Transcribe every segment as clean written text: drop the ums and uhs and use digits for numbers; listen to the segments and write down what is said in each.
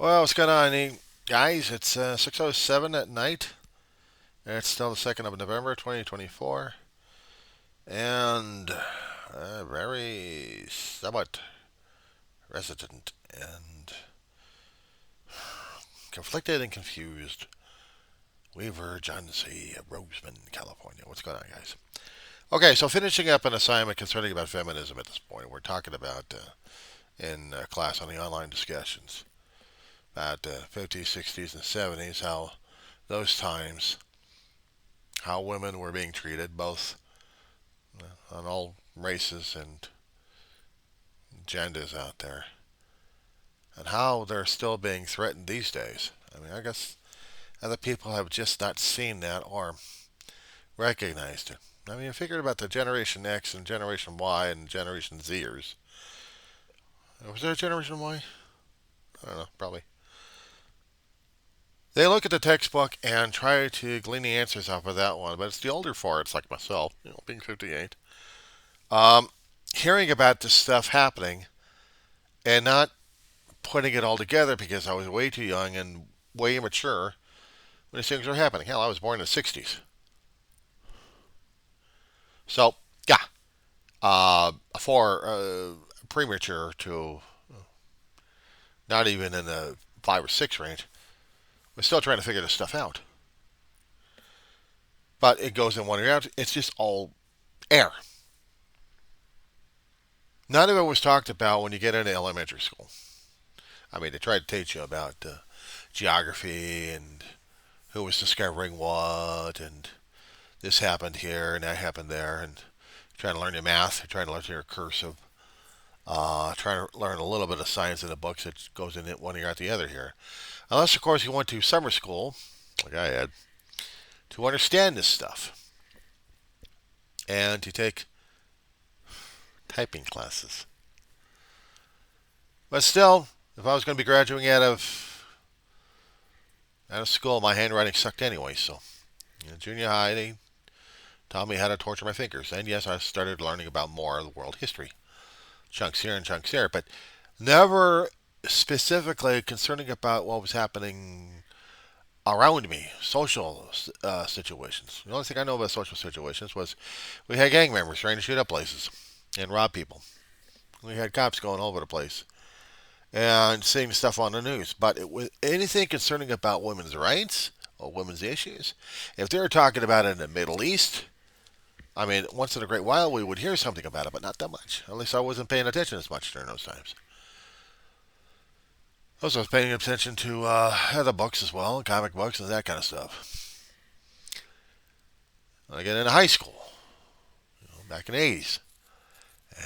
Well, what's going on, guys? It's 6:07 at night. It's still the 2nd of November, 2024, and very somewhat resident and conflicted and confused. We verge on the sea of Roseman, California. What's going on, guys? Okay, so finishing up an assignment concerning about feminism at this point. We're talking about in class on the online discussions about 50s, 60s, and 70s, how those times how women were being treated, both on all races and genders out there, and how they're still being threatened these days. I mean, I guess other people have just not seen that or recognized it. I mean, figured about the Generation X and Generation Y and Generation Zers. Was there a Generation Y? I don't know, probably. They look at the textbook and try to glean the answers off of that one, but it's the older farts like myself, being 58, um, hearing about this stuff happening and not putting it all together because I was way too young and way immature when these things were happening. Hell, I was born in the 60s. So, yeah, for premature to not even in the 5 or 6 range, we're still trying to figure this stuff out. But it goes in one ear out. It's just all air. None of it was talked about when you get into elementary school. I mean, they tried to teach you about geography and who was discovering what, and this happened here and that happened there, and trying to learn your math, trying to learn your cursive, trying to learn a little bit of science in the books that goes in one ear out the other here. Unless, of course, you went to summer school, like I had, to understand this stuff and to take typing classes. But still, if I was going to be graduating out of school, my handwriting sucked anyway. So, junior high, they taught me how to torture my fingers, and yes, I started learning about more of the world history, chunks here and chunks there, but never specifically concerning about what was happening around me, social situations. The only thing I know about social situations was we had gang members trying to shoot up places and rob people. We had cops going all over the place and seeing stuff on the news. But it was anything concerning about women's rights or women's issues. If they were talking about it in the Middle East, I mean, once in a great while we would hear something about it, but not that much. At least I wasn't paying attention as much during those times. Also, I was paying attention to other books as well, comic books and that kind of stuff. When I get into high school, back in the 80s,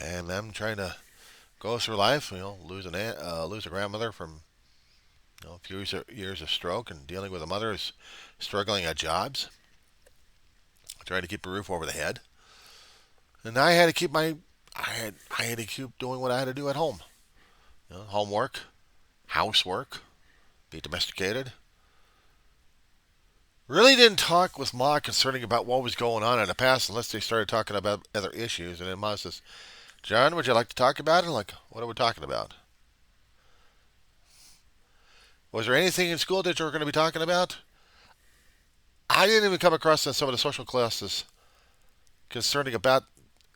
and I'm trying to go through life, lose a grandmother from a few years of stroke, and dealing with a mother who's struggling at jobs, trying to keep a roof over the head, and I had to keep I had to keep doing what I had to do at home, homework, housework, be domesticated. Really didn't talk with Ma concerning about what was going on in the past unless they started talking about other issues. And then Ma says, John, would you like to talk about it? I'm like, what are we talking about? Was there anything in school that you were going to be talking about? I didn't even come across in some of the social classes concerning about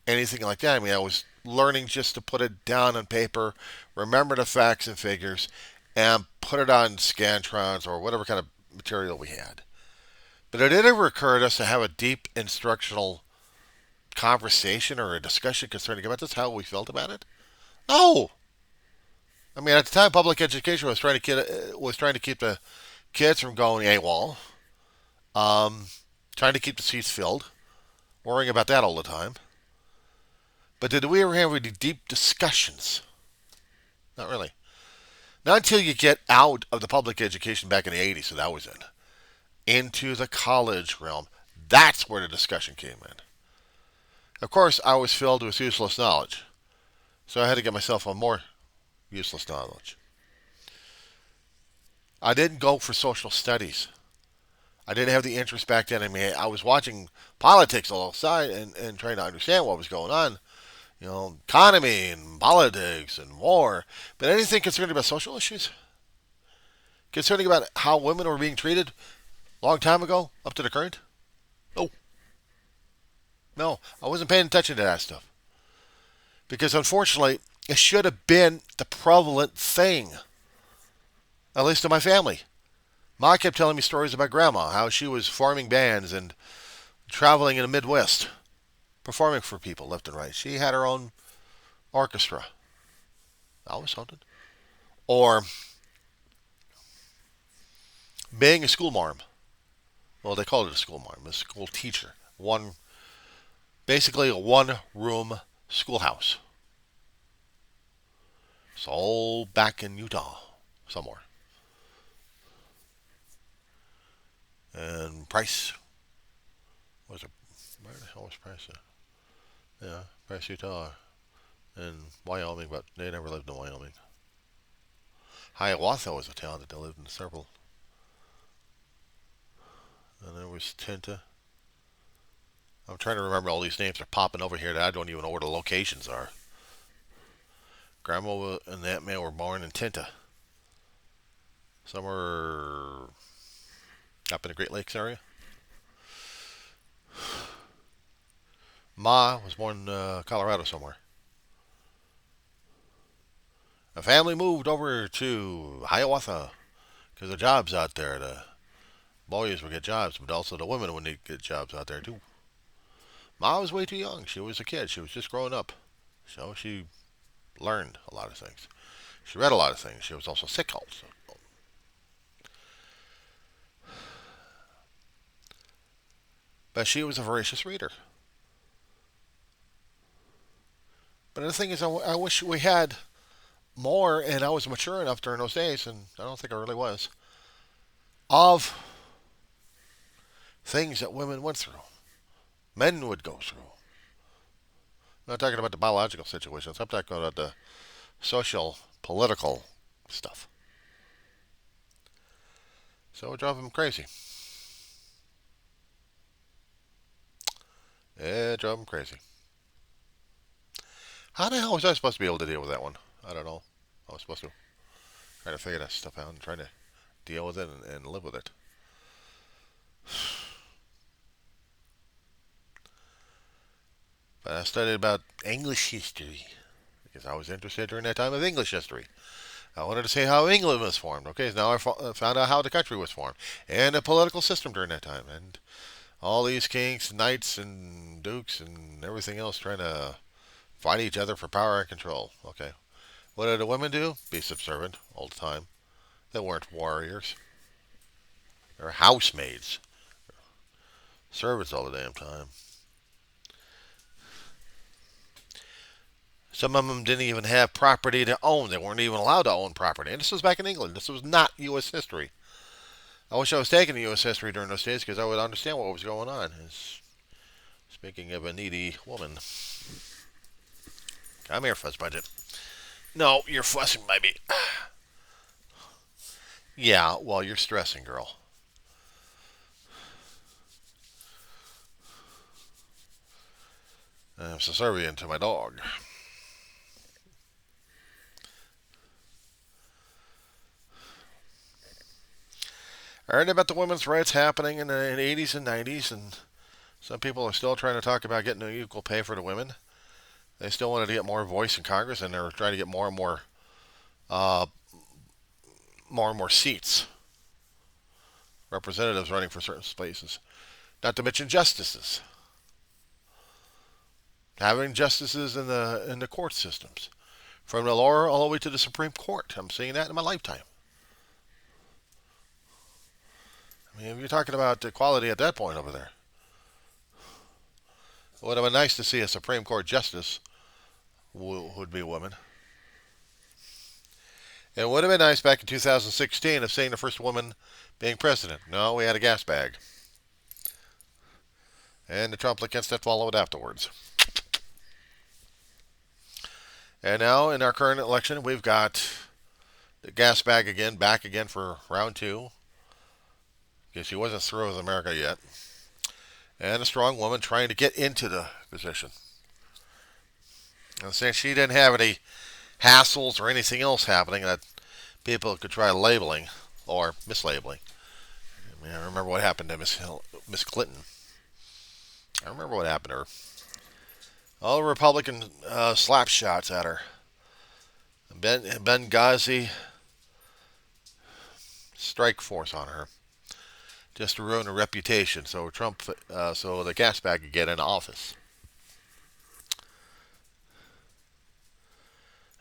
anything like that. I mean, I was learning just to put it down on paper, remember the facts and figures, and put it on Scantrons or whatever kind of material we had. But it never occurred to us to have a deep instructional conversation or a discussion concerning about this, how we felt about it. No, I mean at the time, public education was trying to keep the kids from going AWOL, um, trying to keep the seats filled, worrying about that all the time. But did we ever have any deep discussions? Not really. Not until you get out of the public education back in the 80s, so that was it, into the college realm. That's where the discussion came in. Of course, I was filled with useless knowledge, so I had to get myself on more useless knowledge. I didn't go for social studies. I didn't have the interest back then. I mean, I was watching politics alongside and trying to understand what was going on, economy and politics and war. But anything concerned about social issues? concerning about how women were being treated a long time ago up to the current? No, no, I wasn't paying attention to that stuff because unfortunately, it should have been the prevalent thing, at least in my family. Ma kept telling me stories about grandma, how she was forming bands and traveling in the Midwest, performing for people left and right. She had her own orchestra. That was something. Or being a school marm. Well, they called it a school marm, a school teacher. Basically a one-room schoolhouse. It's all back in Utah somewhere. And Price was it? Where the hell was Price? Yeah, Price, Utah, and Wyoming, but they never lived in Wyoming. Hiawatha was a town that they lived in several. And there was Tinta. I'm trying to remember all these names are popping over here that I don't even know where the locations are. Grandma and that man were born in Tinta. Somewhere up in the Great Lakes area. Ma was born in Colorado somewhere. A family moved over to Hiawatha because the jobs out there. The boys would get jobs, but also the women would need to get jobs out there too. Ma was way too young. She was a kid. She was just growing up. So she learned a lot of things. She read a lot of things. She was also sick also. But she was a voracious reader. But the thing is, I wish we had more, and I was mature enough during those days, and I don't think I really was, of things that women went through, men would go through. I'm not talking about the biological situations. I'm talking about the social, political stuff. So it drove him crazy. It drove him crazy. How the hell was I supposed to be able to deal with that one? I don't know. I was supposed to try to figure that stuff out and try to deal with it and live with it. But I studied about English history because I was interested during that time of English history. I wanted to see how England was formed. Okay, so now I found out how the country was formed and the political system during that time, and all these kings, knights, and dukes, and everything else trying to fight each other for power and control. Okay, what did the women do? Be subservient all the time. They weren't warriors. They were housemaids, servants all the damn time. Some of them didn't even have property to own. They weren't even allowed to own property. And this was back in England. This was not U.S. history. I wish I was taking U.S. history during those days because I would understand what was going on. Speaking of a needy woman. Come here, fuzz budget. No, you're fussing, baby. Yeah, well, you're stressing, girl. I'm subservient to my dog. I heard about the women's rights happening in the 80s and 90s, and some people are still trying to talk about getting equal pay for the women. They still wanted to get more voice in Congress, and they're trying to get uh, more and more seats, representatives running for certain places. Not to mention justices, having justices in the court systems, from the lower all the way to the Supreme Court. I'm seeing that in my lifetime. I mean, if you're talking about equality at that point over there, it would have been nice to see a Supreme Court justice would be a woman. It would have been nice back in 2016 of seeing the first woman being president. No, we had a gas bag. And the Trumplicans that followed afterwards. And now in our current election, we've got the gas bag again, back again for round two. Because she wasn't through with America yet. And a strong woman trying to get into the position. And since she didn't have any hassles or anything else happening that people could try labeling or mislabeling. I mean, I remember what happened to Miss Clinton. I remember what happened to her. All the Republican slap shots at her. Benghazi strike force on her, just to ruin her reputation, so so the gas bag could get in office.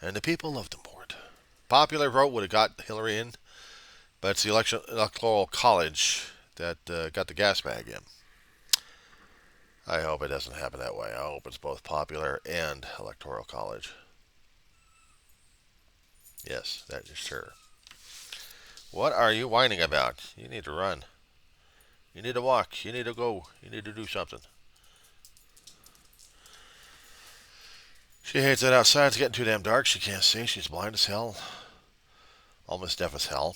And the people loved him for it. Popular vote would have got Hillary in, but it's the electoral college that got the gas bag in. I hope it doesn't happen that way. I hope it's both popular and electoral college. Yes, that is sure. What are you whining about? You need to run. You need to walk. You need to go. You need to do something. She hates it outside. It's getting too damn dark. She can't see. She's blind as hell. Almost deaf as hell.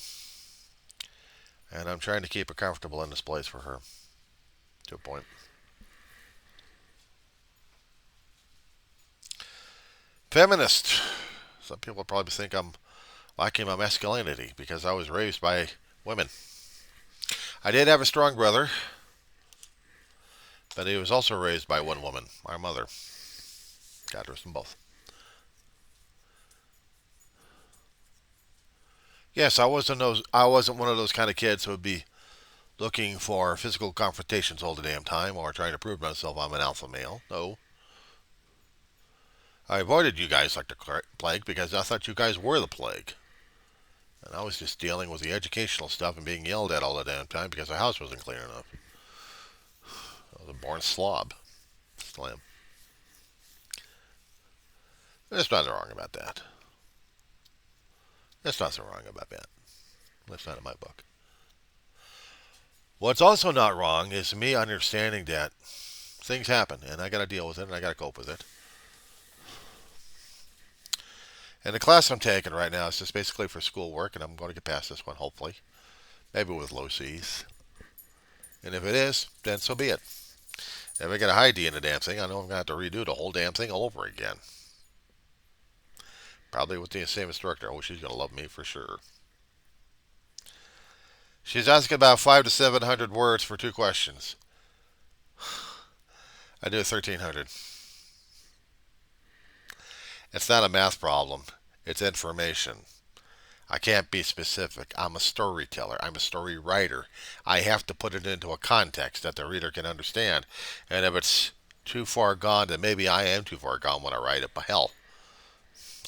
And I'm trying to keep her comfortable in this place for her. To a point. Feminist. Some people probably think I'm lacking my masculinity because I was raised by women. I did have a strong brother, but he was also raised by one woman, my mother. God rest them both. Yes, I wasn't one of those kind of kids who would be looking for physical confrontations all the damn time or trying to prove myself I'm an alpha male. No. I avoided you guys like the plague because I thought you guys were the plague. And I was just dealing with the educational stuff and being yelled at all the damn time because the house wasn't clean enough. I was a born slob. Slam. There's nothing wrong about that. There's nothing wrong about that. That's not in my book. What's also not wrong is me understanding that things happen and I got to deal with it and I got to cope with it. And the class I'm taking right now is just basically for schoolwork, and I'm going to get past this one, hopefully. Maybe with low C's. And if it is, then so be it. If I get a high D in the damn thing, I know I'm going to have to redo the whole damn thing all over again. Probably with the same instructor. Oh, she's going to love me for sure. She's asking about 500 to 700 words for 2 questions. I do 1,300. It's not a math problem. It's information. I can't be specific. I'm a storyteller. I'm a story writer. I have to put it into a context that the reader can understand. And if it's too far gone, then maybe I am too far gone when I write it. But hell,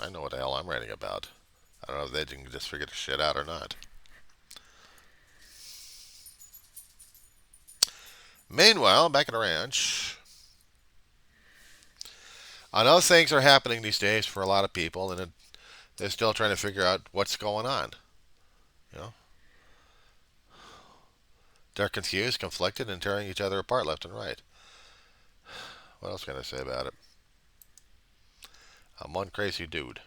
I know what the hell I'm writing about. I don't know if they can just figure the shit out or not. Meanwhile, back at the ranch, I know things are happening these days for a lot of people, and they're still trying to figure out what's going on. You know, they're confused, conflicted, and tearing each other apart left and right. What else can I say about it? I'm one crazy dude.